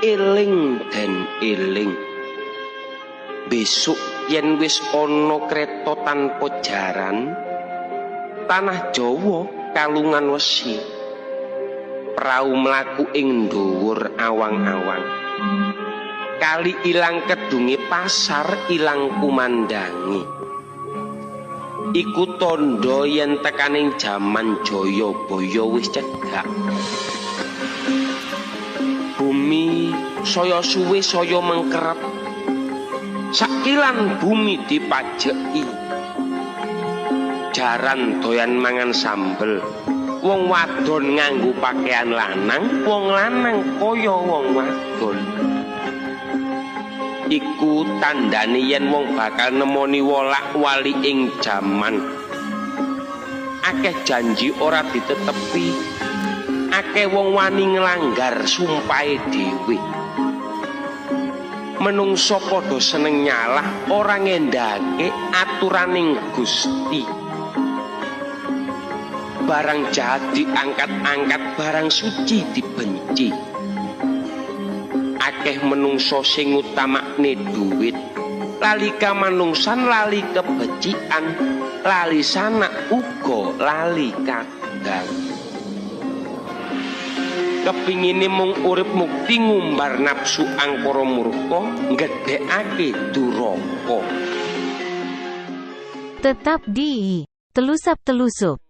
eling den eling. Besok yen wis ana kreta tanpa jaran, tanah Jawa kalungan wesi. Prau mlaku ing dhuwur awang-awang. Kali ilang kedunge pasar ilang kumandangi. Iku tandha yen tekaning jaman Jayabaya wis cedhak. Bumi saya suwe saya mengkerep. Sakilan bumi dipajeki. Jaran doyan mangan sambel. Wong wadon nganggo pakaian lanang, wong lanang kaya wong wadon. Iku tandane yen wong bakal nemoni wolak-wali ing jaman. Akeh janji ora ditetepi. Akeh wong wani nglanggar sumpahe dhewe. Menungso padha seneng nyalah ora ngendhake aturaning Gusti. Barang jahat diangkat-angkat, barang suci dibenci. Akeh menungso sing utamakne dhuwit, lali kamanungsan, lali kebecikan, lali sanak uga lali kadang. Kepingine mung urip mukti ngumbar nafsu angkara murka, nggedhekake duraka. Tetap di Telusap Telusup.